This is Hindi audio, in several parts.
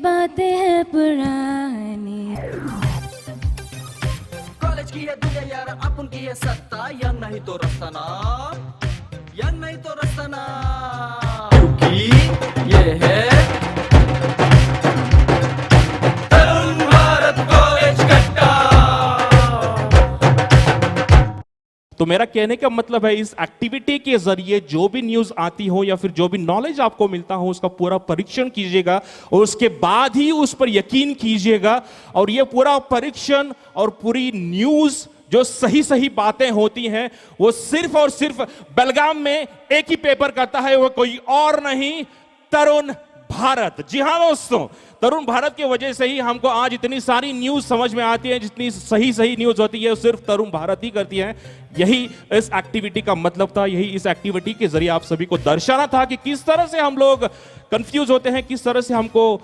बातें हैं पुरानी। कॉलेज की है दुनिया यार, अपन की है सत्ता, या नहीं तो रस्ताना, या नहीं तो रस्ताना, क्योंकि ये है तरुण भारत कॉलेज कट्टा। तो मेरा कहने का मतलब है इस एक्टिविटी के जरिए जो भी न्यूज आती हो या फिर जो भी नॉलेज आपको मिलता हो उसका पूरा परीक्षण कीजिएगा और उसके बाद ही उस पर यकीन कीजिएगा। और यह पूरा परीक्षण और पूरी न्यूज जो सही सही बातें होती हैं वो सिर्फ और सिर्फ बेलगाम में एक ही पेपर करता है, वो कोई और नहीं, तरुण भारत। जी हाँ दोस्तों, तरुण भारत की वजह से ही हमको आज इतनी सारी न्यूज समझ में आती है, जितनी सही सही न्यूज होती है सिर्फ तरुण भारत ही करती है। यही इस एक्टिविटी का मतलब था, यही इस एक्टिविटी के जरिए आप सभी को दर्शाना था कि किस तरह से हम लोग कंफ्यूज होते हैं, किस तरह से हमको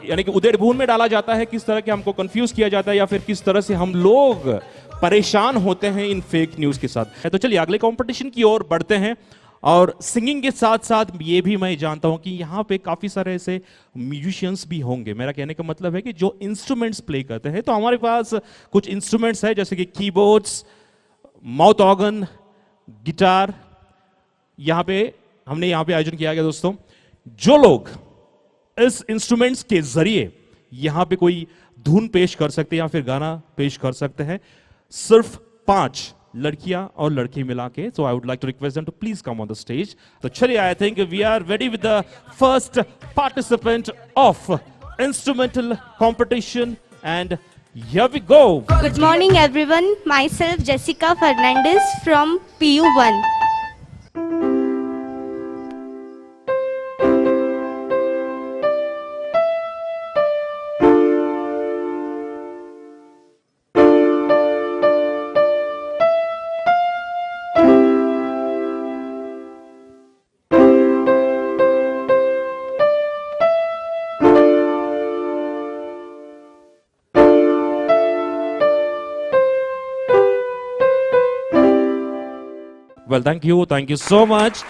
यानी कि उधेड़ बुन में डाला जाता है, किस तरह के हमको कंफ्यूज किया जाता है, या फिर किस तरह से हम लोग परेशान होते हैं इन फेक न्यूज के साथ। तो चलिए अगले कंपटीशन की ओर बढ़ते हैं। और सिंगिंग के साथ साथ ये भी मैं जानता हूं कि यहाँ पे काफी सारे ऐसे म्यूजिशियंस भी होंगे। मेरा कहने का मतलब है कि जो इंस्ट्रूमेंट्स प्ले करते हैं, तो हमारे पास कुछ इंस्ट्रूमेंट्स है जैसे कि कीबोर्ड्स, माउथ ऑर्गन, गिटार। हमने यहाँ पे आयोजन किया गया दोस्तों। जो लोग इस इंस्ट्रूमेंट्स के जरिए यहाँ पे कोई धुन पेश कर सकते हैं या फिर गाना पेश कर सकते हैं, सिर्फ 5 लड़कियां और लड़के मिला के। So I would like to request them to please come on the stage. तो चलिए, I think we are ready with the first participant of instrumental competition and here we go. Good morning everyone. Myself Jessica Fernandez from PU1. Well, thank you so much.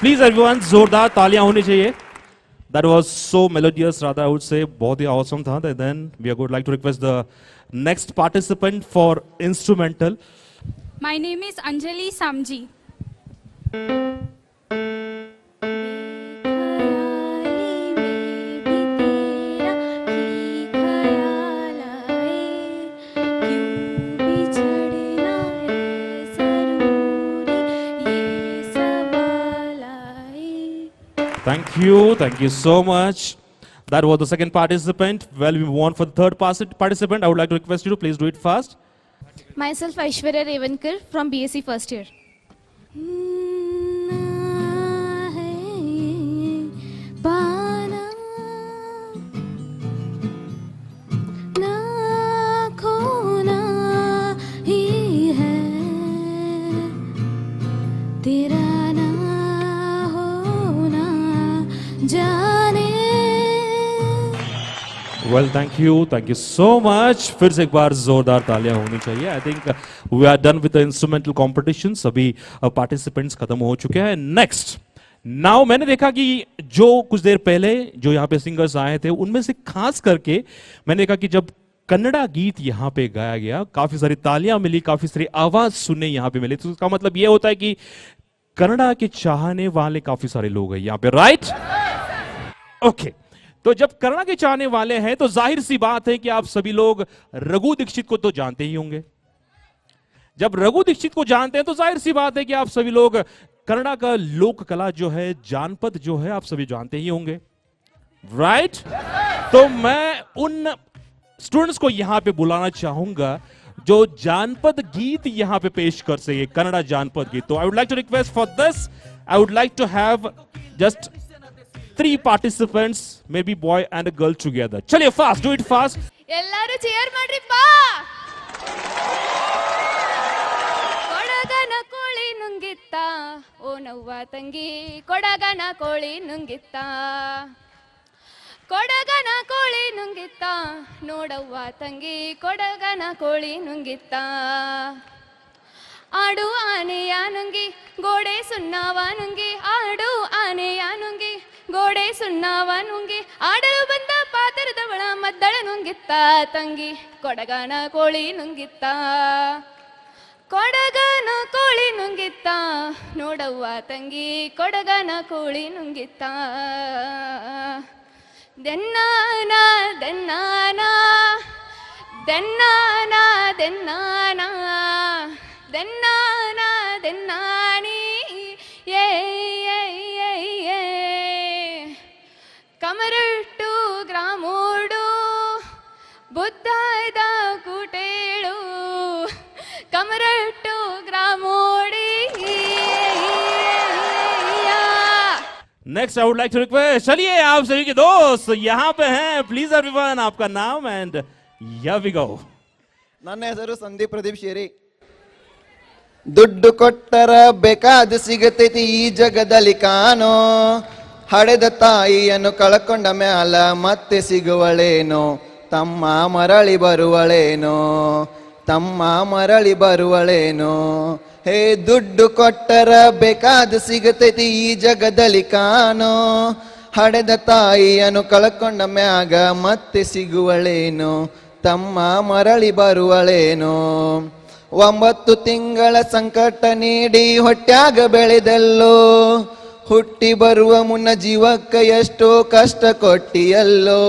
Please everyone, जोरदार तालियां होनी चाहिए. That was so melodious, rather I would say, बहुत ही awesome था. Then we are going like to request the next participant for instrumental. My name is Anjali Samji. Thank you so much. That was the second participant. Well, we move on for the third participant. I would like to request you to please do it fast. Myself Aishwarya Revankar from BSc first year. Well, thank you so much. फिर से एक बार जोरदार तालियां होनी चाहिए. I think we are done with the instrumental competition. सभी participants खत्म हो चुके हैं. Next. Now मैंने देखा कि जो कुछ देर पहले जो यहाँ पे सिंगर्स आए थे, उनमें से खास करके मैंने देखा कि जब कन्नड़ा गीत यहाँ पे गाया गया, काफी सारी तालियां मिली, काफी सारी आवाज सुनने यहाँ पे मिली. तो उसका मतलब ये होता है कि कन्नड़ा के चाहने वाले काफी सारे लोग हैं यहाँ पे, राइट? ओके. तो जब कन्नड़ा के चाहने वाले हैं तो जाहिर सी बात है कि आप सभी लोग रघु दीक्षित को तो जानते ही होंगे. जब रघु दीक्षित को जानते हैं तो जाहिर सी बात है कि आप सभी लोग कन्नड़ा का लोक कला जो है, जानपद जो है, आप सभी जानते ही होंगे, राइट? तो मैं उन स्टूडेंट्स को यहां पे बुलाना चाहूंगा जो जानपद गीत यहां पे पेश कर सके, कन्नड़ा जानपद गीत. तो I would like to request for this, I would like to have just 3 participants, maybe boy and a girl together. चलिए fast, do it fast. ಎಲ್ಲರೂ ಚೇರ್ ಮಾಡ್ರಿಪ್ಪ. ಕೊಡಗನ ಕೋಳಿ ನುಂಗಿತ್ತ, ಓ ನವ್ವ ತಂಗಿ ಕೊಡಗನ ಕೋಳಿ ನುಂಗಿತ್ತ. ಕೊಡಗನ ಕೋಳಿ ನುಂಗಿತ್ತ, ನೋಡವ್ವ ತಂಗಿ ಕೊಡಗನ ಕೋಳಿ ನುಂಗಿತ್ತ. ಆಡು ಆನೆಯ ನುಂಗಿ ಗೋಡೆ ಸುಣ್ಣವ ನುಂಗಿ, ಆಡು ಆನೆಯ ನುಂಗಿ ಗೋಡೆ ಸುಣ್ಣವ ನುಂಗಿ ಆಡಲು ಬಂದ ಪಾತರದವಳ ಮದ್ದಳ ನುಂಗಿತ್ತ ತಂಗಿ ಕೊಡಗನ ಕೋಳಿ ನುಂಗಿತ್ತ ಕೊಡಗನ ಕೋಳಿ ನುಂಗಿತ್ತ ನೋಡವ್ವ ತಂಗಿ ಕೊಡಗನ ಕೋಳಿ ನುಂಗಿತ್ತ ದೆನ್ನಾನ ದೆನ್ನಾನ ದೆನ್ನಾನ ದೆನ್ನಾನ ದೆನ್ನಾನ ದೆನ್ನಾನಿ ಏ ಕಮರಟ್ಟು ಗ್ರಾಮೋಡು ಬುದ್ಧದ ಕುಟೇಳು कमरटो ग्रामोड़ी next I would like to request, चलिए आप सभी के दोस्त यहाँ पे हैं, प्लीज एवरीवन आपका नाम एंड हियर वी गो. ನನ್ನ ಹೆಸರು ಸಂದೀಪ್ ಪ್ರದೀಪ್ ಶೇರಿ. ದುಡ್ಡು ಕೊಟ್ಟರ ಬೇಕಾದ ಸಿಗತೈತಿ ಈ ಜಗದಲ್ಲಿ ಕಾಣೋ, ಹಡೆದ ತಾಯಿಯನ್ನು ಕಳ್ಕೊಂಡ ಮ್ಯಾಲ ಮತ್ತೆ ಸಿಗುವಳೇನೋ, ತಮ್ಮ ಮರಳಿ ಬರುವಳೇನೋ, ತಮ್ಮ ಮರಳಿ ಬರುವಳೇನೋ. ಹೇ ದುಡ್ಡು ಕೊಟ್ಟರ ಬೇಕಾದ ಸಿಗತೈತಿ ಈ ಜಗದಲ್ಲಿ ಕಾಣೋ, ಹಡೆದ ತಾಯಿಯನ್ನು ಕಳ್ಕೊಂಡ ಮ್ಯಾಗ ಮತ್ತೆ ಸಿಗುವಳೇನೋ, ತಮ್ಮ ಮರಳಿ ಬರುವಳೇನೋ. 9 ತಿಂಗಳ ಸಂಕಟ ನೀಡಿ ಹೊಟ್ಯಾಗ ಬೆಳೆದಲ್ಲೋ, ಹುಟ್ಟಿ ಬರುವ ಮುನ್ನ ಜೀವಕ್ಕ ಎಷ್ಟೋ ಕಷ್ಟ ಕೊಟ್ಟಿಯಲ್ಲೋ.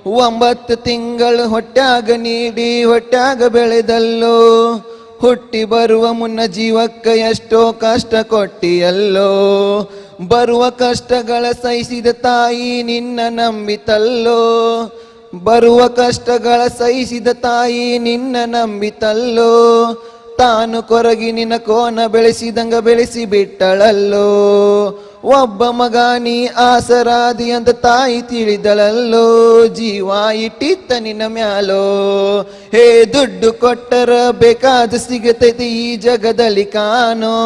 9 ತಿಂಗಳು ಹೊಟ್ಯಾಗ ನೀಡಿ ಹೊಟ್ಯಾಗ ಬೆಳೆದಲ್ಲೋ, ಹುಟ್ಟಿ ಬರುವ ಮುನ್ನ ಜೀವಕ್ಕ ಎಷ್ಟೋ ಕಷ್ಟ ಕೊಟ್ಟಿಯಲ್ಲೋ. ಬರುವ ಕಷ್ಟಗಳ ಸಹಿಸಿದ ತಾಯಿ ನಿನ್ನ ನಂಬಿತಲ್ಲೋ, ಬರುವ ಕಷ್ಟಗಳ ಸಹಿಸಿದ ತಾಯಿ ನಿನ್ನ ನಂಬಿತಲ್ಲೋ. ತಾನು ಕೊರಗಿ ನಿನ್ನ ಕೋನ ಬೆಳೆಸಿದಂಗ ಬೆಳೆಸಿ ಬಿಟ್ಟಳಲ್ಲೋ. ಒಬ್ಬ ಮಗ ನೀ ಆಸರಾದಿ ಅಂತ ತಾಯಿ ತಿಳಿದಳಲ್ಲೋ, ಜೀವ ಇಟ್ಟಿತ್ತ ನಿನ್ನ ಮ್ಯಾಲೋ. ಹೇ ದುಡ್ಡು ಕೊಟ್ಟರ ಬೇಕಾದ ಸಿಗತೈತಿ ಈ ಜಗದಲ್ಲಿ ಕಾಣೋ,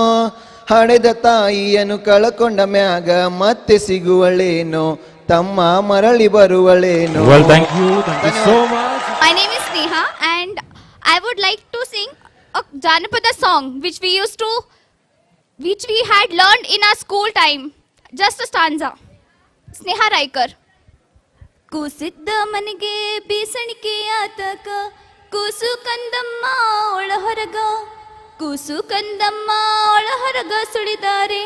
ಹಡೆದ ತಾಯಿಯನ್ನು ಕಳ್ಕೊಂಡ ಮ್ಯಾಗ ಮತ್ತೆ ಸಿಗುವಳೇನೋ, ತಮ್ಮ ಮರಳಿ ಬರುವಳೇನೋ. Well, thank you so much. My name is Sneha and I would like to sing a Janapada song which we had learned in our school time. Just a stanza. Sneha Raikar. ಕೂಸಿದ್ದ ಮನೆಗೆ ಬೀಸಣಿಕೆ ಆತಕ, ಕೂಸು ಕಂದಮ್ಮ ಒಳ ಹೊರಗ, ಕೂಸು ಕಂದಮ್ಮ ಒಳ ಹೊರಗ ಸುಳಿದಾರೆ,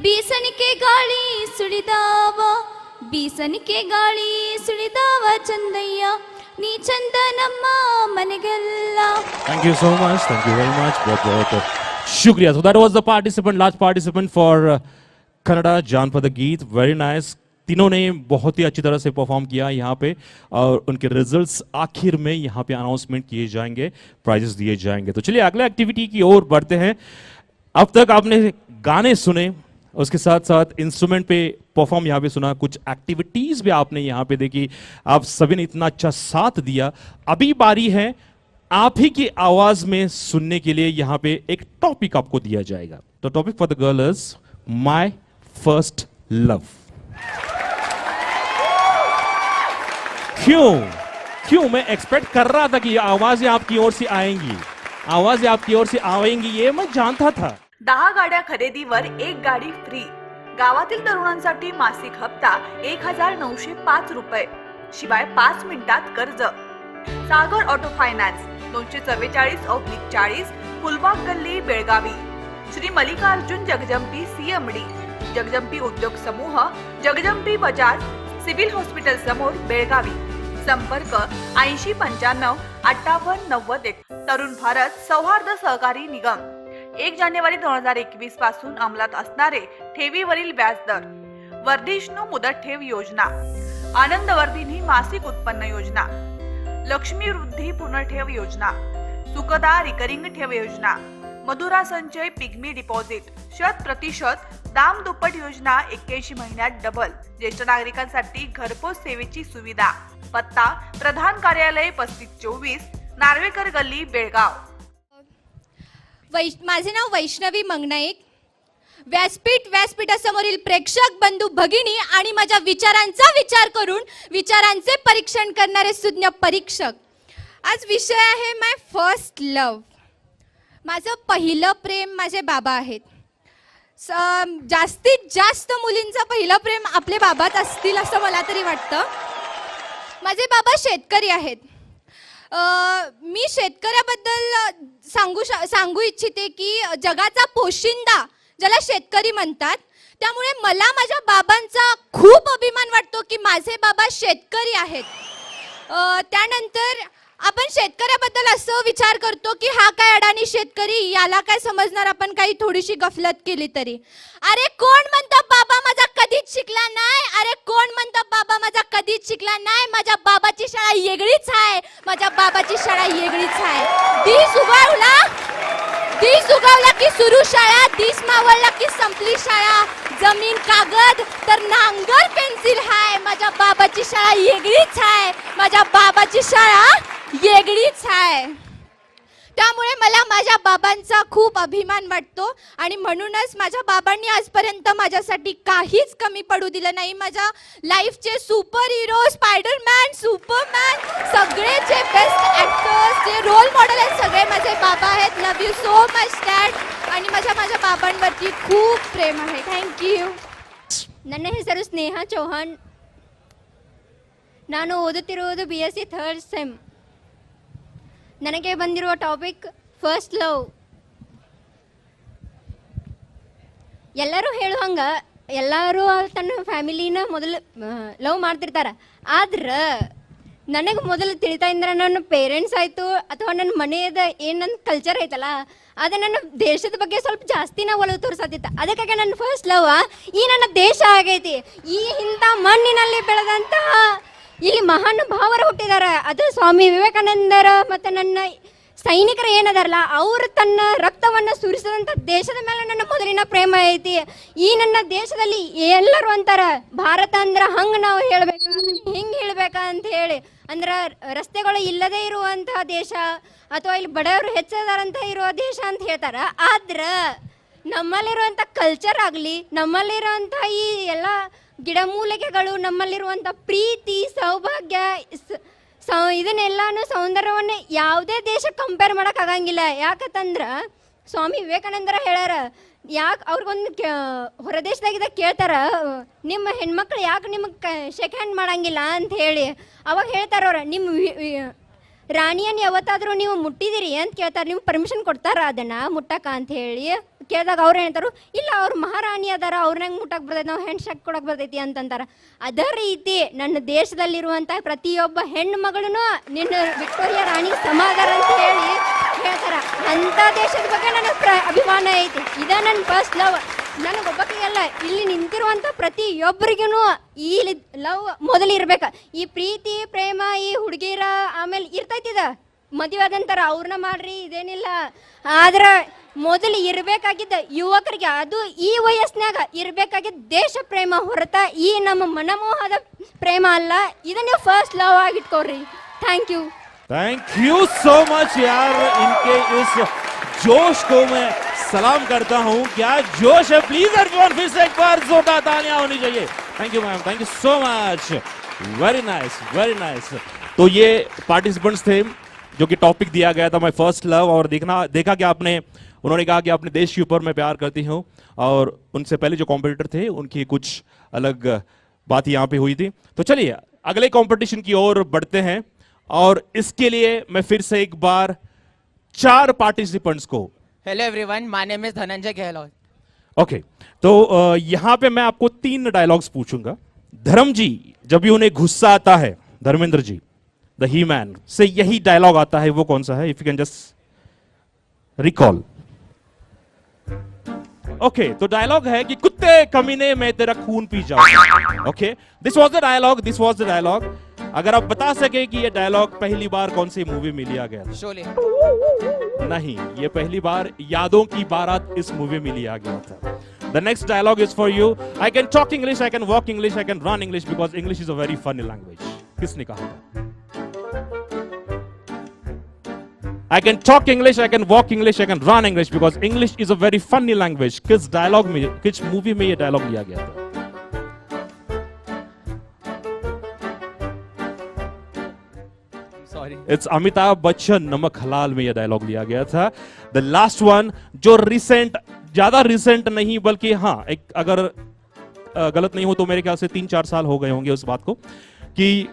ಬೀಸಣಿಕೆ ಗಾಳಿ ಸುಳಿದಾವ, ಬೀಸಣಿಕೆ ಗಾಳಿ ಸುಳಿದಾವ ಚಂದಯ್ಯ, ನೀ ಚಂದ ನಮ್ಮ ಮನೆಗೆಲ್ಲ. Thank you so much. Thank you very much. बहुत शुक्रिया. So that was the last participant for Kannada Janpada Geet. Very nice. तीनों ने बहुत ही अच्छी तरह से परफॉर्म किया यहाँ पे, और उनके रिजल्ट्स आखिर में यहाँ पे अनाउंसमेंट किए जाएंगे, प्राइजेस दिए जाएंगे. तो चलिए अगले एक्टिविटी की ओर बढ़ते हैं. अब तक आपने गाने सुने, उसके साथ साथ इंस्ट्रूमेंट पे परफॉर्म यहाँ पे सुना, कुछ एक्टिविटीज भी आपने यहाँ पे देखी. आप सभी ने इतना अच्छा साथ दिया. अभी बारी है आप ही की आवाज में सुनने के लिए. यहाँ पे एक टॉपिक आपको दिया जाएगा. तो topic for the girl is my first love. क्यों मैं एक्सपेक्ट कर रहा था कि ये आवाजें आपकी ओर से आएंगी, आवाजें आपकी ओर से आएंगी, ये मैं जानता था. 10 गाड्या खरेदीवर 1 गाडी फ्री. गावातील तरुणांसाठी मासिक हप्ता 1905 रुपये, शिवाय 5 मिनिटात कर्ज. सागर ऑटो फायनान्स 244/40 फुलबाग गल्ली बेळगावी. श्री मल्लिकार्जुन जगजंपी CMD, जगजंपी उद्योग समूह, जगजंपी बजाज, सिव्हिल हॉस्पिटल समोर बेळगावी. संपर्क 8095 5890. तरुण भारत सौहार्द सहकारी निगम. 1 जानेवारी 2021 पासून अंमलात असणारे ठेवीवरील व्याजदर. वर्धिष्णू मुदत ठेव योजना, आनंदवर्धिनी मासिक उत्पन्न योजना, लक्ष्मी वृद्धी पुनर्ठेव योजना, सुखदा रिकरिंग ठेव योजना, मधुरा संचय पिग्मी डिपॉझिट, 100% दाम दुप्पट योजना, 81 महिन्यात डबल. ज्येष्ठ नागरिकांसाठी घरपोच सेवेची सुविधा. पत्ता प्रधान कार्यालय 3524 नार्वेकर गल्ली बेळगाव. माझे नाव वैष्णवी मंगनाईक. व्यासपीठासमोरील प्रेक्षक बंधू भगिनी आणि माझ्या विचारांचा विचार करून विचारांचे परीक्षण करणारे सुज्ञ परीक्षक. आज विषय आहे माय फर्स्ट लव. माझं पहिलं प्रेम माझे बाबा आहेत. जास्तीत जास्त मुलींचं पहिलं प्रेम आपले बाबाच असतील असं मला तरी वाटतं. माझे बाबा शेतकरी आहेत. मी शेतकऱ्याबद्दल सांगू इच्छिते की जगाचा पोशिंदा ज्याला शेतकरी म्हणतात, त्यामुळे मला माझ्या बाबांचा खूप अभिमान वाटतो की माझे बाबा शेतकरी आहेत. त्यानंतर आपण शेतकऱ्याबद्दल असं विचार करतो की हा काय अडाणी शेतकरी, याला काय समजणार आपण काही थोडीशी गफलत केली तरी. अरे कोण म्हणतं बाबा माझा कधीच शिकला नाही, अरे कोण म्हणतं बाबा माझा कधीच शिकला नाही. माझ्या बाबाची शाळा वेगळीच आहे, माझ्या बाबाची शाळा वेगळीच आहे. दिस उगवला की सुरू शाळा, दिस मावळला की संपली शाळा. जमीन कागद तर नांगर पेन्सिल हाय, माझ्या बाबाची शाळा वेगळीच आहे, माझ्या बाबाची शाळा वेगळीच आहे. त्यामुळे मला माझ्या बाबांचा खूप अभिमान वाटतो आणि म्हणूनच माझ्या बाबांनी आजपर्यंत माझ्यासाठी काहीच कमी पडू दिलं नाही. माझ्या लाईफचे सुपर हिरो, स्पायडरमॅन, सुपरमॅन, सगळे जे बेस्ट ॲक्टर्स, जे रोल मॉडेल आहेत, सगळे माझे बाबा आहेत. Love you so much dad. आणि माझ्या बाबांवरती खूप प्रेम आहे. ಥ್ಯಾಂಕ್ಯೂ. ನನ್ನ ಹೆಸರು ಸ್ನೇಹ ಚೌಹಾಣ್. ನಾನು ಓದುತ್ತಿರುವುದು BSc 3rd ಸೆಮ್. ನನಗೆ ಬಂದಿರುವ ಟಾಪಿಕ್ ಫಸ್ಟ್ ಲವ್. ಎಲ್ಲರೂ ಹೇಳುವಂಗ ಎಲ್ಲರೂ ತನ್ನ ಫ್ಯಾಮಿಲಿನ ಮೊದಲು ಲವ್ ಮಾಡ್ತಿರ್ತಾರೆ. ಆದ್ರೆ ನನಗೆ ಮೊದಲು ತಿಳಿತಾ ಇದ್ರೆ ನನ್ನ ಪೇರೆಂಟ್ಸ್ ಆಯಿತು ಅಥವಾ ನನ್ನ ಮನೆಯದ ಏನು ನನ್ನ ಕಲ್ಚರ್ ಐತಲ್ಲ, ಅದು ನನ್ನ ದೇಶದ ಬಗ್ಗೆ ಸ್ವಲ್ಪ ಜಾಸ್ತಿನ ಒಲವು ತೋರಿಸತ್ತಿತ್ತು. ಅದಕ್ಕಾಗಿ ನನ್ನ ಫಸ್ಟ್ ಲವ್ ಈ ನನ್ನ ದೇಶ ಆಗೈತಿ. ಈ ಇಂಥ ಮಣ್ಣಿನಲ್ಲಿ ಬೆಳೆದಂತಹ ಇಲ್ಲಿ ಮಹಾನುಭಾವರು ಹುಟ್ಟಿದ್ದಾರೆ. ಅದು ಸ್ವಾಮಿ ವಿವೇಕಾನಂದರ ಮತ್ತು ನನ್ನ ಸೈನಿಕರು ಏನದಾರಲ್ಲ, ಅವರು ತನ್ನ ರಕ್ತವನ್ನು ಸುರಿಸಿದಂಥ ದೇಶದ ಮೇಲೆ ನನ್ನ ಮೊದಲಿನ ಪ್ರೇಮ ಐತಿ. ಈ ನನ್ನ ದೇಶದಲ್ಲಿ ಎಲ್ಲರೂ ಅಂತಾರೆ ಭಾರತ ಅಂದ್ರೆ ಹಂಗೆ ನಾವು ಹೇಳ್ಬೇಕು, ಹಿಂಗೆ ಹೇಳ್ಬೇಕಾ ಅಂತ ಹೇಳಿ. ಅಂದ್ರೆ ರಸ್ತೆಗಳು ಇಲ್ಲದೇ ಇರುವಂತಹ ದೇಶ ಅಥವಾ ಇಲ್ಲಿ ಬಡವರು ಹೆಚ್ಚದಾರಂತ ಇರುವ ದೇಶ ಅಂತ ಹೇಳ್ತಾರೆ. ಆದ್ರೆ ನಮ್ಮಲ್ಲಿರುವಂಥ ಕಲ್ಚರ್ ಆಗಲಿ, ನಮ್ಮಲ್ಲಿರುವಂಥ ಈ ಎಲ್ಲ ಗಿಡಮೂಲಿಕೆಗಳು, ನಮ್ಮಲ್ಲಿರುವಂಥ ಪ್ರೀತಿ, ಸೌಭಾಗ್ಯ, ಇದನ್ನೆಲ್ಲಾನು ಸೌಂದರ್ಯವನ್ನು ಯಾವುದೇ ದೇಶ ಕಂಪೇರ್ ಮಾಡೋಕ್ಕಾಗಂಗಿಲ್ಲ. ಯಾಕಂತಂದ್ರೆ ಸ್ವಾಮಿ ವಿವೇಕಾನಂದರ ಹೇಳ್ಯಾರ, ಯಾಕೆ ಅವ್ರಿಗೊಂದು ಹೊರದೇಶದಾಗಿದ್ದಾಗ ಕೇಳ್ತಾರ, ನಿಮ್ಮ ಹೆಣ್ಮಕ್ಳು ಯಾಕೆ ನಿಮಗೆ ಶೇಕ್ ಹ್ಯಾಂಡ್ ಮಾಡಂಗಿಲ್ಲ ಅಂತ ಹೇಳಿ. ಅವಾಗ ಹೇಳ್ತಾರವ್ರ, ನಿಮ್ಮ ರಾಣಿಯನ್ನು ಯಾವತ್ತಾದರೂ ನೀವು ಮುಟ್ಟಿದಿರಿ ಅಂತ ಕೇಳ್ತಾರೆ, ನೀವು ಪರ್ಮಿಷನ್ ಕೊಡ್ತಾರ ಅದನ್ನು ಮುಟ್ಟಕ್ಕ ಅಂತ ಹೇಳಿ ಕೇಳಿದಾಗ ಅವ್ರು ಹೇಳ್ತಾರು, ಇಲ್ಲ ಅವ್ರು ಮಹಾರಾಣಿ ಅದಾರ, ಅವ್ರನ್ನ ಮುಟ್ಟಕ್ಕೆ ಬರ್ತೈತಿ, ನಾವು ಹೆಣ್ಣು ಶಾಕ್ ಕೊಡಕ್ಕೆ ಬರ್ತೈತಿ ಅಂತಂತಾರೆ. ಅದೇ ರೀತಿ ನನ್ನ ದೇಶದಲ್ಲಿರುವಂಥ ಪ್ರತಿಯೊಬ್ಬ ಹೆಣ್ಣು ಮಗಳೂ ನಿನ್ನ ವಿಕ್ಟೋರಿಯಾ ರಾಣಿ ಸಮ ಅದಾರ ಅಂತ ಹೇಳಿ ಹೇಳ್ತಾರೆ. ಅಂಥ ದೇಶದ ಬಗ್ಗೆ ನನಗೆ ಅಭಿಮಾನ ಐತಿ. ಇದೇ ನನ್ನ ಫಸ್ಟ್ ಲವ್. ನನಗೊಬ್ಬಕ್ಕಿಗೆಲ್ಲ ಇಲ್ಲಿ ನಿಂತಿರುವಂಥ ಪ್ರತಿಯೊಬ್ಬರಿಗೂ ಈ ಲವ್ ಮೊದಲು ಇರ್ಬೇಕು. ಈ ಪ್ರೀತಿ ಪ್ರೇಮ ಈ ಹುಡುಗಿರ ಆಮೇಲೆ ಇರ್ತೈತಿದ ಮದುವೆ ಆದಂತಾರ ಅವ್ರನ್ನ ಮಾಡ್ರಿ, ಇದೇನಿಲ್ಲ. ಆದ್ರೆ ಮೊದಲು ಇರಬೇಕಾಗಿದ್ದ ಯುವಕರಿಗೆ, ಅದು ಈ ವಯಸ್ಸಿನಾಗ ಇರಬೇಕಾಗಿದ್ದ ದೇಶ ಪ್ರೇಮ ಹೊರತ ಈ ನಮ್ಮ ಮನಮೋಹದ ಪ್ರೇಮ ಅಲ್ಲ. ಇದನ್ನ ನೀವು ಫಸ್ಟ್ ಲವ್ ಆಗಿಟ್ಕೊಡ್ರಿ. ಥ್ಯಾಂಕ್ यू सो मच यार. इनके इस जोश को मैं सलाम करता हूं. क्या जोश है. प्लीज एवरीवन फिर से एक बार जोरदार तालियां होनी चाहिए. Thank you ma'am, thank you so much. Very nice, very nice. तो ये पार्टिसिपेंट्स थे जो कि टॉपिक दिया गया था माय फर्स्ट लव. और देखा कि आपने, उन्होंने कहा कि अपने देश के ऊपर मैं प्यार करती हूँ. और उनसे पहले जो कॉम्पिटिटर थे उनकी कुछ अलग बात यहाँ पे हुई थी. तो चलिए अगले कंपटीशन की ओर बढ़ते हैं. और इसके लिए मैं फिर से एक बार 4 पार्टिसिपेंट्स को. Hello everyone, my name is Dhananjay Gehlot. Okay, तो यहां पे मैं आपको 3 डायलॉग्स पूछूंगा. धर्म जी, जब भी उन्हें गुस्सा आता है, Dharmendra ji the he man से यही डायलॉग आता है, वो कौन सा है? If you can just recall. Okay, तो डायलॉग है कि कुत्ते कमीने मैं तेरा खून पी जाऊं. Okay, this was the dialogue. अगर आप बता सके कि ये डायलॉग पहली बार कौन सी मूवी में लिया गया था? शोले. नहीं, ये पहली बार यादों की बारात इस मूवी में लिया गया था. The next dialogue is for you. I can talk English, I can walk English, I can run English because English is a very funny language. किसने कहा था? I can talk English, I can walk English, I can run English because English is a very funny language. किस डायलॉग में, किस मूवी में ये डायलॉग लिया गया था? It's अमिताभ बच्चन नमक हलाल में यह डायलॉग लिया गया था. The last one जो रिसेंट ज्यादा रिसेंट नहीं, बल्कि हाँ एक अगर गलत नहीं हो तो मेरे ख्याल से 3-4 साल हो गए होंगे उस बात को, कि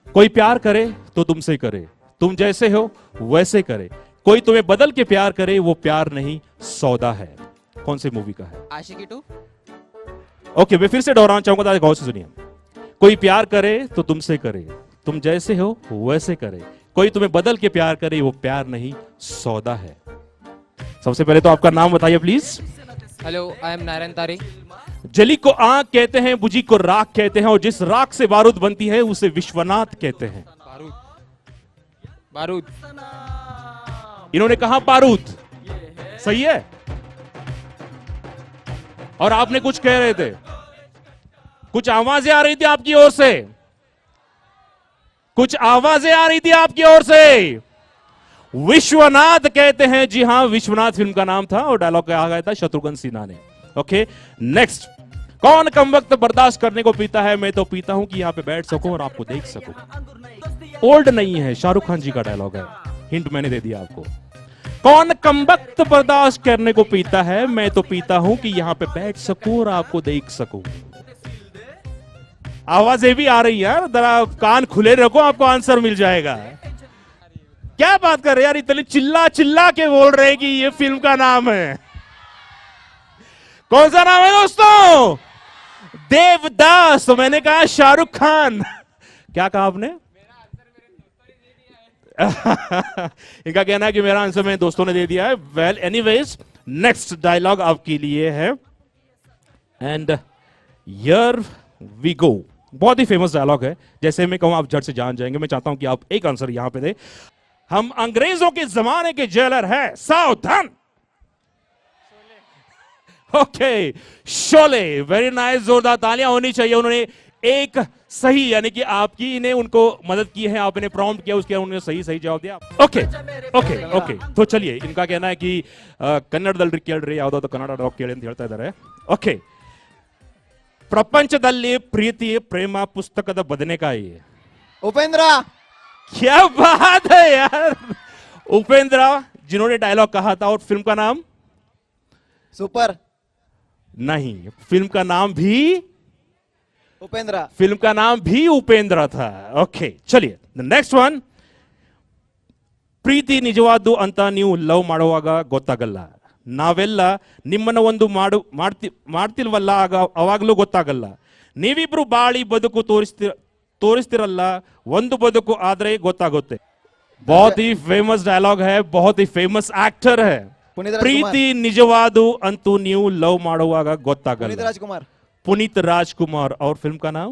कोई प्यार करे तो तुमसे करे, तुम जैसे हो वैसे करे, कोई तुम्हें बदल के प्यार करे वो प्यार नहीं सौदा है। कौन सी मूवी का है? आशिकी 2। ओके, मैं फिर से दोहराना चाहूंगा ताकि गौर से सुनिए। कोई प्यार करे तो तुमसे करे, तुम जैसे हो वैसे करे, कोई तुम्हें बदल के प्यार करे वो प्यार नहीं सौदा है। सबसे पहले तो आपका नाम बताइए please. Hello, I am Narayan तारी। जली को आग कहते हैं, बुझी को राख कहते हैं, और जिस राख से बारूद बनती है उसे विश्वनाथ कहते हैं। बारूद। इन्होंने कहा बारूद, सही है? और आपने कुछ कह रहे थे, कुछ आवाजें आ रही थी आपकी ओर से, कुछ आवाजें आ रही थी आपकी ओर से। विश्वनाथ कहते हैं, जी हां, विश्वनाथ फिल्म का नाम था और डायलॉग कहा गया था शत्रुघ्न सिन्हा ने। Okay, next. कौन कम वक्त बर्दाश्त करने को पीता है? मैं तो पीता हूं कि यहां पे बैठ सकूं और आपको देख सकूं। ओल्ड नहीं है, शाहरुख खान जी का डायलॉग है, हिंट मैंने दे दिया आपको। कौन कम वक्त बर्दाश्त करने को पीता है? मैं तो पीता हूं कि यहां पे बैठ सकूं और आपको देख सकूं। आवाजें भी आ रही है, जरा कान खुले रखो, आपको आंसर मिल जाएगा। क्या बात कर रहे यार, इतने चिल्ला चिल्ला के बोल रहे कि ये फिल्म का नाम है। कौन सा नाम है दोस्तों? देवदास। तो मैंने कहा शाहरुख खान। क्या कहा आपने? इनका कहना है कि मेरा आंसर मेरे दोस्तों ने दे दिया है। वेल एनीवेज, नेक्स्ट डायलॉग आपके लिए है, एंड हियर वी गो। बहुत ही फेमस डायलॉग है, जैसे मैं कहूं आप झट से जान जाएंगे। मैं चाहता हूं कि आप एक आंसर यहां पे दे। हम अंग्रेजों के जमाने के जेलर हैं, सावधान। ओके, शोले। वेरी नाइस, जोरदार तालियां होनी चाहिए। उन्होंने एक सही, यानी कि आपकी ने उनको मदद की है, आपने प्रॉम्प्ट किया, उसके उन्होंने सही जवाब दिया। ओके ओके ओके, तो चलिए, इनका कहना है कि कन्नड़दल्ली ಕೇಳ್ರಿ ಯಾವುದಾದ್ರು ಕನ್ನಡ ಡಾಕ್ ಕೇಳಿ ಅಂತ ಹೇಳ್ತಾ ಇದ್ದಾರೆ। ಓಕೆ, ಪ್ರಪಂಚದಲ್ಲಿ ಪ್ರೀತಿ ಪ್ರೇಮ ಪುಸ್ತಕದ ಬದನೆಕಾಯಿ। उपेंद्र। क्या बात है यार, उपेंद्र, जिन्होंने डायलॉग कहा था। और फिल्म का नाम? सुपर। नहीं, फिल्म का नाम भी उपेंद्र। फिल्म का नाम भी उपेंद्र था। ओके, चलिए नेक्स्ट वन। ಪ್ರೀತಿ ನಿಜವಾದ್ದು ಅಂತ ನೀವು ಲವ್ ಮಾಡುವಾಗ ಗೊತ್ತಾಗಲ್ಲ, ನಾವೆಲ್ಲ ನಿಮ್ಮನ್ನ ಒಂದು ಮಾಡ್ತಿಲ್ವಲ್ಲ ಆಗ ಅವಾಗಲೂ ಗೊತ್ತಾಗಲ್ಲ, ನೀವಿಬ್ರು ಬಾಳಿ ಬದುಕು ತೋರಿಸ್ತಿರಲ್ಲ, ಒಂದು ಬದುಕು ಆದ್ರೆ ಗೊತ್ತಾಗುತ್ತೆ। बहुत ही फेमस डायलॉग है, बहुत ही फेमस एक्टर है। ಪ್ರೀತಿ ನಿಜವಾದು ಅಂತೂ ನೀವು ಲವ್ ಮಾಡುವಾಗ ಗೊತ್ತಾಗಲ್ಲ। पुनीत राजकुमार। और फिल्म का नाम?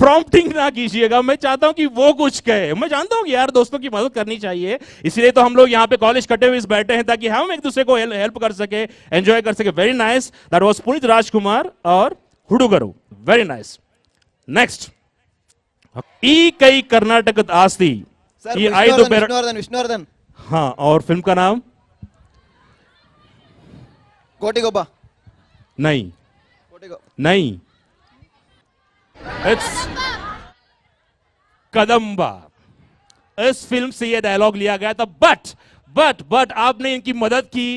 प्रॉम्प्टिंग ना कीजिएगा, मैं चाहता हूं कि वो कुछ कहे। मैं जानता हूं कि यार दोस्तों की मदद करनी चाहिए, इसलिए तो हम लोग यहाँ पे कॉलेज कटे हुए बैठे हैं ताकि हम एक दूसरे को हेल्प कर सके, एंजॉय कर सके। Very nice, that was Puneeth Rajkumar और हुडुगरु। Very nice. नेक्स्ट। ಈ ಕೈ ಕರ್ನಾಟಕದ ಆಸ್ತಿ, ಈ 5 विष्णुवर्धन। हाँ, और फिल्म का नाम? कोटिगोबा। नहीं नहीं, इट्स कदम्बा। इस फिल्म से यह डायलॉग लिया गया था। बट आपने इनकी मदद की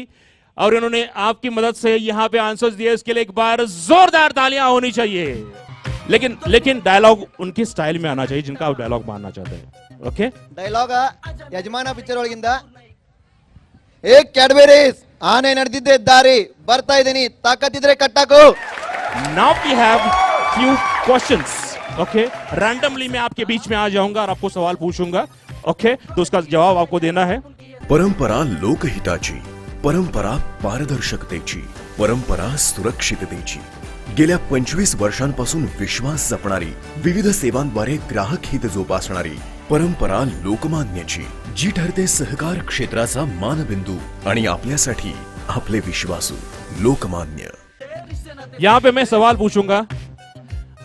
और इन्होंने आपकी मदद से यहां पे आंसर्स दिए, इसके लिए एक बार जोरदार तालियां होनी चाहिए। लेकिन डायलॉग उनके स्टाइल में आना चाहिए जिनका आप डायलॉग मानना चाहते हैं। ओके, डायलॉग यजमान पिक्चर ಒಳಗಿಂದ एक कैडबेरीज ಆನೆ ನಡೆದಿದ್ದೆ ದಾರಿ ಬರ್ತಾ ಇದೀನಿ ತಾಕತ್ತಿದ್ರೆ ಕಟ್ಟಾಕು। Now we have few questions. Okay, randomly मैं आपके बीच में आ जाऊंगा और आपको सवाल पूछूंगा। ओके, तो उसका जवाब आपको देना है। परंपरा लोकहिताची, परंपरा पारदर्शकतेची, परंपरा सुरक्षिततेची। गेल्या 25 वर्षांपासून विश्वास जपणारी, विविध सेवांद्वारे ग्राहक हित जोपासणारी परंपरा लोकमान्याची, जी ठरते सहकार क्षेत्राचा मानबिंदू आणि आपल्यासाठी आपले विश्वासू लोकमान्य। यहां पे मैं सवाल पूछूंगा,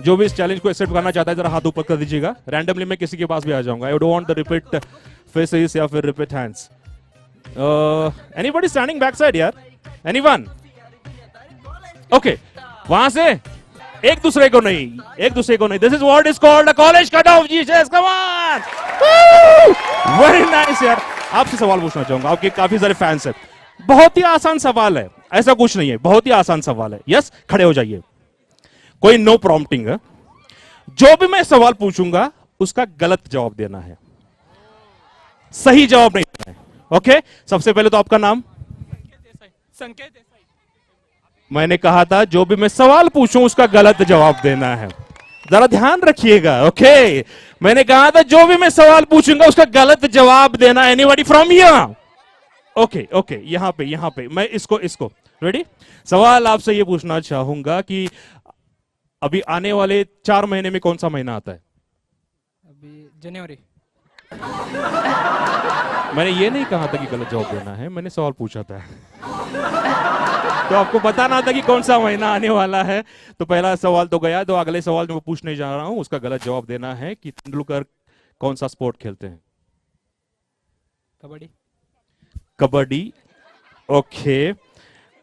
जो भी इस चैलेंज को एक्सेप्ट करना चाहता है जरा हाथ ऊपर कर दीजिएगा। रैंडमली मैं किसी के पास भी आ जाऊंगा। I don't want the repeat faces या फिर repeat hands. Anybody standing back side यार? एनीवन? ओके, वहां से एक दूसरे को नहीं। This is what is called a college cut off. Jesus, come on. Very nice यार। आपसे सवाल पूछना चाहूंगा, आपके काफी सारे फैंस हैं। बहुत ही आसान सवाल है, ऐसा कुछ नहीं है, बहुत ही आसान सवाल है। यस, खड़े हो जाइए, कोई नो प्रॉम्प्टिंग है। जो भी मैं सवाल पूछूंगा उसका गलत जवाब देना है, सही जवाब नहीं देना है। ओके, सबसे पहले तो आपका नाम? संकेत देसाई। मैंने कहा था जो भी मैं सवाल पूछूं उसका गलत जवाब देना है, जरा ध्यान रखिएगा। ओके, मैंने कहा था जो भी मैं सवाल पूछूंगा उसका गलत जवाब देना। Anybody from here? Okay okay, यहां पे मैं इसको रेडी। सवाल आपसे ये पूछना चाहूंगा कि अभी आने वाले 4 महीने में कौन सा महीना आता है? अभी जनवरी। मैंने ये नहीं कहा था कि गलत जवाब देना है, मैंने सवाल पूछा था। तो आपको बताना था कि कौन सा महीना आने वाला है। तो पहला सवाल तो गया, तो अगले सवाल जो मैं पूछने जा रहा हूं उसका गलत जवाब देना है कि तेंदुलकर कौन सा स्पोर्ट खेलते हैं? कबड्डी। कबड्डी। ओके,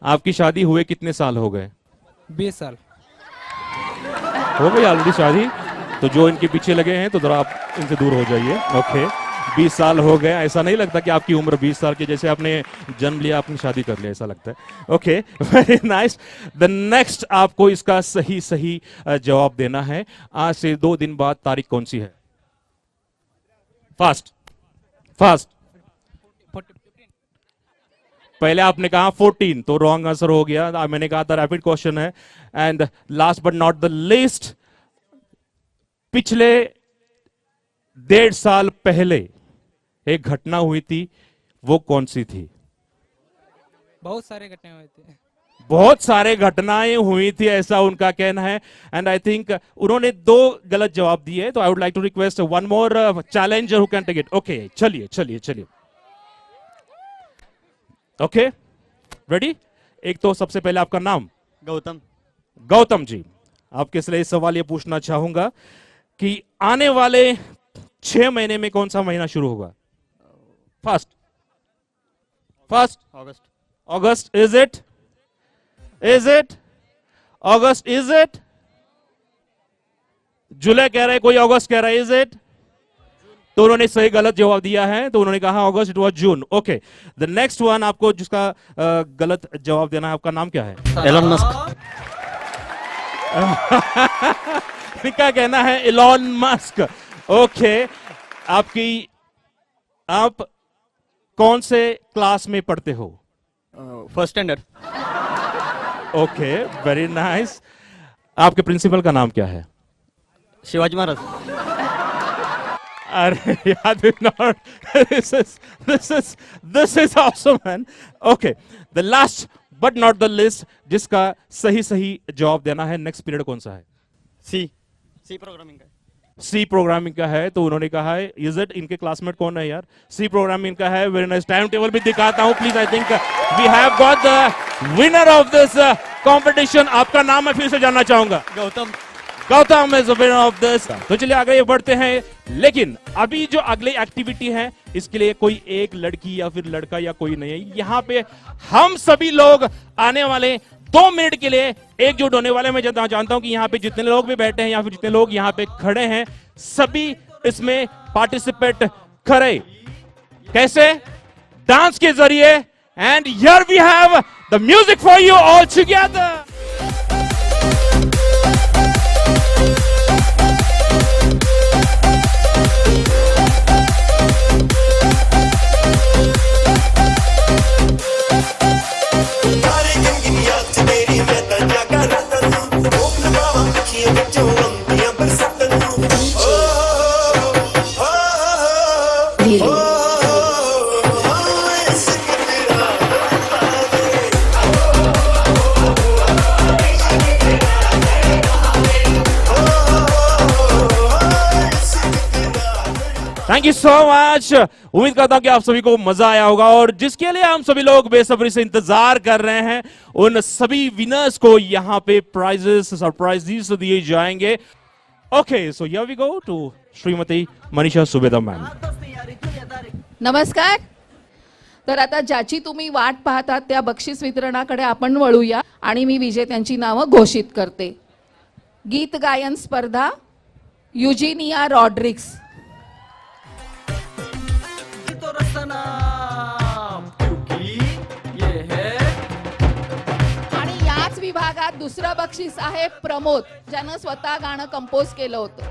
आपकी शादी हुए कितने साल हो गए? 20 साल। हो गई ऑलरेडी शादी? तो जो इनके पीछे लगे हैं तो जरा आप इनसे दूर हो जाइए। ओके, 20 साल हो गए। ऐसा नहीं लगता कि आपकी उम्र 20 साल की, जैसे आपने जन्म लिया आपने शादी कर लिया, ऐसा लगता है। Okay, very nice. The next आपको इसका सही जवाब देना है। आज से 2 दिन बाद तारीख कौन सी है? फास्ट। पहले आपने कहा 14, तो रॉन्ग आंसर हो गया। मैंने कहा था रैपिड क्वेश्चन है। And last but not the least, पिछले 1.5 साल पहले एक घटना हुई थी, वो कौन सी थी? बहुत सारे घटनाएं हुए थे। बहुत सारे घटनाएं हुई थी, ऐसा उनका कहना है। एंड आई थिंक उन्होंने 2 गलत जवाब दिए, तो I would like to request one more challenger who can take it. Okay, चलिए। Okay, ready? एक तो सबसे पहले आपका नाम? गौतम जी, आपके लिए सवाल ये पूछना चाहूंगा कि आने वाले 6 महीने में कौन सा महीना शुरू होगा? First August. Is it August? Is it? जुलाई कह रहे, कोई अगस्त कह रहा है। Is it? तो उन्होंने सही गलत जवाब दिया है, तो उन्होंने कहा अगस्त, it was June. Okay, the next one आपको जिसका गलत जवाब देना है, आपका नाम क्या है? Elon Musk. क्या कहना है? Elon Musk. ओके, आप कौन से क्लास में पढ़ते हो? First standard. Okay, very nice. आपके प्रिंसिपल का नाम क्या है? शिवाजी महाराज। अरे याद not, this is awesome man. Okay, the last but not the list, जिसका सही जवाब देना है। नेक्स्ट पीरियड कौन सा है? सी प्रोग्रामिंग का। सी प्रोग्रामिंग का है, तो उन्होंने कहा है। Is it? इनके क्लासमेट कौन है यार? सी प्रोग्रामिंग का है। Very nice. टाइम टेबल भी दिखाता हूं please. I think we have got the winner of this competition. आपका नाम मैं फिर से जानना चाहूंगा। Gautam is the winner of this. तो चलिए आगे बढ़ते हैं, लेकिन अभी जो अगली एक्टिविटी है इसके लिए कोई एक लड़की या फिर लड़का या कोई नहीं है। यहाँ पे हम सभी लोग आने वाले 2 मिनट के लिए एकजुट होने वाले। मैं जानता हूं कि यहाँ पे जितने लोग भी बैठे हैं या फिर जितने लोग यहाँ पे खड़े हैं, सभी इसमें पार्टिसिपेट करें। कैसे? डांस के जरिए। And here we have the music for you all together. Thank you so much. उम्मीद करता हूं कि आप सभी को मजा आया होगा, और जिसके लिए हम सभी लोग बेसब्री से इंतजार कर रहे हैं, उन सभी विनर्स को यहां पे प्राइजेस, सरप्राइजेस दिए जाएंगे। Okay, so here we go to Shrimati Manisha Subeda ma'am. नमस्कार। तर आता ज्याची तुम्ही वाट पाहतात त्या बक्षीस वितरणाकडे आपण वळूया आणि मी विजेत्यांची नावं घोषित करते। गीत गायन स्पर्धा युजिनिया रॉड्रिक्स, तो रस्ता ना दुसरं बक्षीस आहे प्रमोद, ज्यानं स्वतः गाणं कंपोज केलं होतं.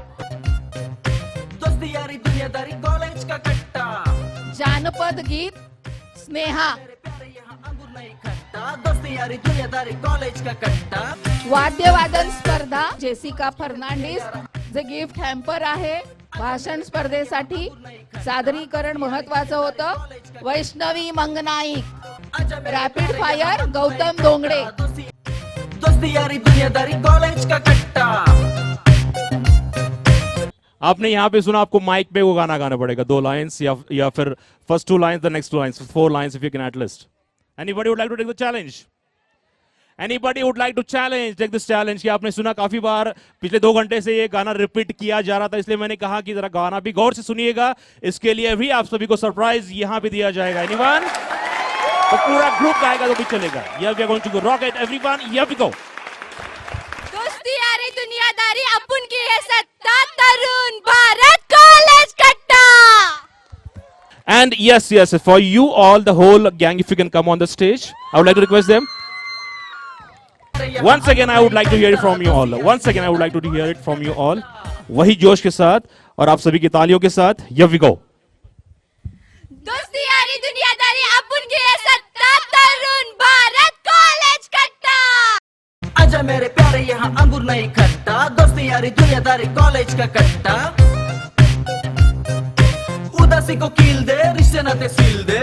दोस्ती यारी दुनियादारी कॉलेज का कट्टा. जानपद गीत स्नेहा. दोस्ती यारी दुनियादारी कॉलेज का कट्टा. वाद्यवादन स्पर्धा जेसिका फर्नांडिस. जे गिफ्ट हॅम्पर आहे भाषण स्पर्धेसाठी. सादरीकरण महत्वाचं होतं. वैष्णवी मंगनाईक. Rapid fire Gautam Dongde. दोस्ती यारी दुनियादारी कॉलेज का कट्टा. आपने यहाँ पे सुना, आपको माइक पे वो गाना गाना पड़ेगा, 2 लाइंस या फिर first 2 lines, the next 2 lines, 4 lines if you can at least. Anybody would like to take the challenge? Anybody would like to take this challenge? कि आपने सुना काफी बार पिछले 2 घंटे से ये गाना रिपीट किया जा रहा था, इसलिए मैंने कहा कि जरा गाना भी गौर से सुनिएगा. इसके लिए भी आप सभी को सरप्राइज यहाँ पे दिया जाएगा. Anyone? तो पूरा ग्रुप गाएगा तो भी चलेगा. Yeah, we are going to go rock it, everyone. Here we go. दोस्ती यारी दुनियादारी आपण की है सत्ता, तरुण भारत कॉलेज कट्टा. And yes, for you all, the whole gang, if you can come on the stage, I would like to request them. Once again, I would like to hear it from you all. Once again, I would like to hear it from you all. वही जोश के साथ और आप सभी की तालियों के साथ. Here we go. दोस्ती यारी दुनियादारी आपण की है सत्ता, तरुण भारत कॉलेज कट्टा. आजा मेरे प्यारे यहाँ अंगूर नहीं खट्टा. दोस्ती यारी दुनियादारी कॉलेज का कट्टा. उदासी को कील दे, रिश्ते नाते सील दे.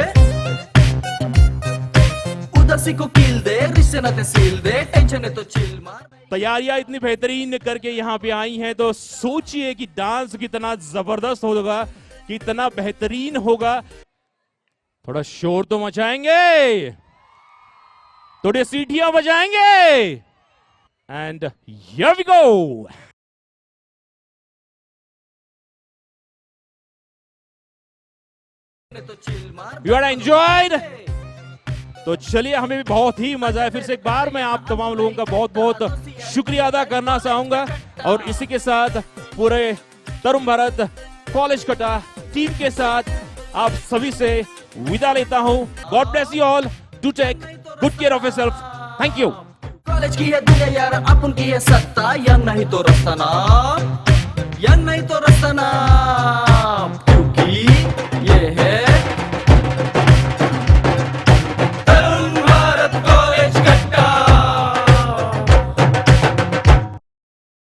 उदासी को कील दे, रिश्ते नाते सील दे. टेंशन है तो चिल मार. तैयारियां इतनी बेहतरीन करके यहाँ पे आई हैं, तो सोचिए कि डांस कितना जबरदस्त होगा, कितना बेहतरीन होगा. थोड़ा शोर तो मचाएंगे, थोड़ी सीटियां बजाएंगे. And here we go. You are enjoyed? तो चलिए, हमें भी बहुत ही मजा है. फिर से एक बार मैं आप तमाम लोगों का बहुत बहुत शुक्रिया अदा करना चाहूंगा. और इसी के साथ पूरे तरुण भारत कॉलेज कटा टीम के साथ आप सभी से विदा लेता हूं. God bless you all. Do take good care of yourself. Thank you. College की है दुनिया यार, अपन की है सत्ता. यंग नहीं तो रस्ता ना, यंग नहीं तो रस्ता ना.